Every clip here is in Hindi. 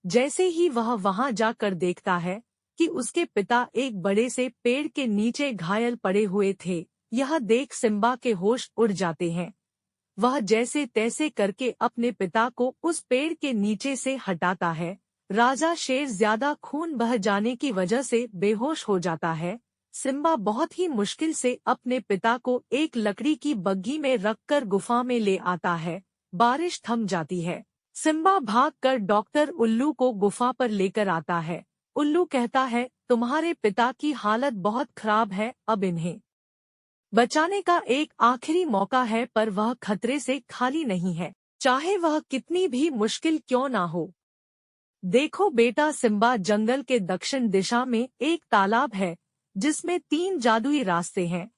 जैसे ही वह वहां जाकर देखता है कि उसके पिता एक बड़े से पेड़ के नीचे घायल पड़े हुए थे, यह देख सिम्बा के होश उड़ जाते हैं। वह जैसे तैसे करके अपने पिता को उस पेड़ के नीचे से हटाता है। राजा शेर ज्यादा खून बह जाने की वजह से बेहोश हो जाता है। सिम्बा बहुत ही मुश्किल से अपने पिता को एक लकड़ी की बग्घी में रखकर गुफा में ले आता है। बारिश थम जाती है। सिम्बा भागकर डॉक्टर उल्लू को गुफा पर लेकर आता है। उल्लू कहता है, तुम्हारे पिता की हालत बहुत खराब है, अब इन्हें बचाने का एक आखिरी मौका है, पर वह खतरे से खाली नहीं है, चाहे वह कितनी भी मुश्किल क्यों ना हो। देखो बेटा सिम्बा, जंगल के दक्षिण दिशा में एक तालाब है जिसमें 3 जादुई रास्ते हैं।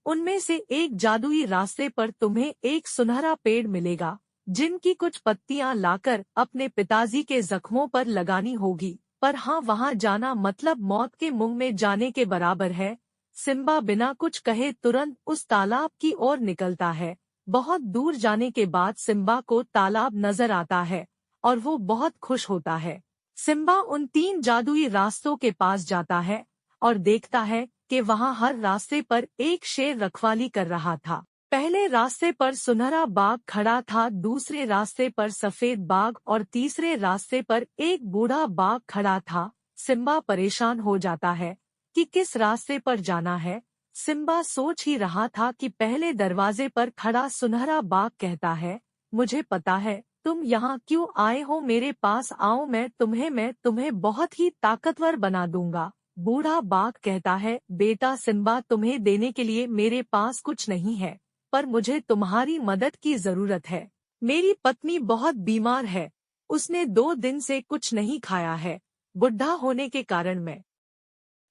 उनमें से एक जादुई रास्ते पर तुम्हें एक सुनहरा पेड़ मिलेगा, जिनकी कुछ पत्तियां लाकर अपने पिताजी के जख्मों पर लगानी होगी। पर हाँ, वहां जाना मतलब मौत के मुंह में जाने के बराबर है। सिम्बा बिना कुछ कहे तुरंत उस तालाब की ओर निकलता है। बहुत दूर जाने के बाद सिम्बा को तालाब नजर आता है और वो बहुत खुश होता है। सिम्बा उन 3 जादुई रास्तों के पास जाता है और देखता है कि वहां हर रास्ते पर एक शेर रखवाली कर रहा था। पहले रास्ते पर सुनहरा बाघ खड़ा था, दूसरे रास्ते पर सफेद बाघ और तीसरे रास्ते पर एक बूढ़ा बाघ खड़ा था। सिम्बा परेशान हो जाता है कि किस रास्ते पर जाना है। सिम्बा सोच ही रहा था कि पहले दरवाजे पर खड़ा सुनहरा बाघ कहता है, मुझे पता है तुम यहाँ क्यों आए हो, मेरे पास आओ, मैं तुम्हें बहुत ही ताकतवर बना दूंगा। बूढ़ा बाघ कहता है, बेटा सिम्बा, तुम्हें देने के लिए मेरे पास कुछ नहीं है, पर मुझे तुम्हारी मदद की जरूरत है। मेरी पत्नी बहुत बीमार है, उसने 2 दिन से कुछ नहीं खाया है। बुढ़ा होने के कारण मैं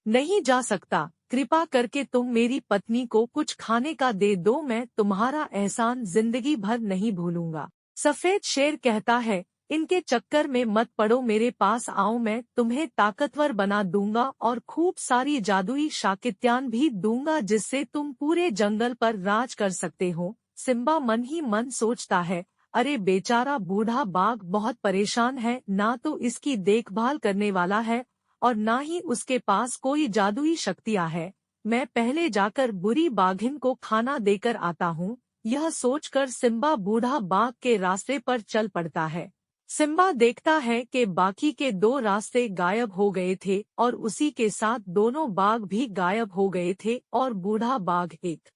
नहीं जा सकता। कृपा करके तुम मेरी पत्नी को कुछ खाने का दे दो, मैं तुम्हारा एहसान जिंदगी भर नहीं भूलूंगा। सफेद शेर कहता है, इनके चक्कर में मत पड़ो, मेरे पास आओ, मैं तुम्हें ताकतवर बना दूंगा और खूब सारी जादुई शाकित्यान भी दूंगा, जिससे तुम पूरे जंगल पर राज कर सकते हो। सिम्बा मन ही मन सोचता है, अरे बेचारा बूढ़ा बाघ बहुत परेशान है, ना तो इसकी देखभाल करने वाला है और ना ही उसके पास कोई जादुई शक्तियां है। मैं पहले जाकर बुरी बाघिन को खाना देकर आता हूँ। यह सोचकर सिम्बा बूढ़ा बाघ के रास्ते पर चल पड़ता है। सिम्बा देखता है कि बाकी के 2 रास्ते गायब हो गए थे और उसी के साथ दोनों बाघ भी गायब हो गए थे और बूढ़ा बाघ एक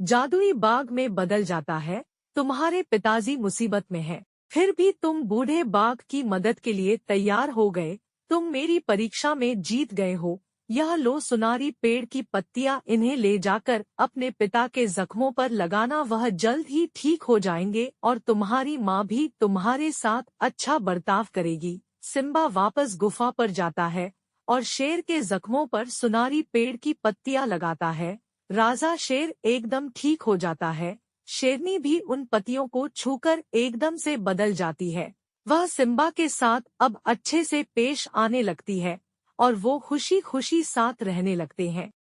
जादुई बाघ में बदल जाता है। तुम्हारे पिताजी मुसीबत में हैं, फिर भी तुम बूढ़े बाघ की मदद के लिए तैयार हो गए। तुम मेरी परीक्षा में जीत गए हो। यह लो सुनारी पेड़ की पत्तियां, इन्हें ले जाकर अपने पिता के जख्मों पर लगाना, वह जल्द ही ठीक हो जाएंगे और तुम्हारी माँ भी तुम्हारे साथ अच्छा बर्ताव करेगी। सिम्बा वापस गुफा पर जाता है और शेर के जख्मों पर सुनारी पेड़ की पत्तियां लगाता है। राजा शेर एकदम ठीक हो जाता है। शेरनी भी उन पत्तियों को छूकर एकदम से बदल जाती है। वह सिम्बा के साथ अब अच्छे से पेश आने लगती है और वो खुशी खुशी साथ रहने लगते हैं।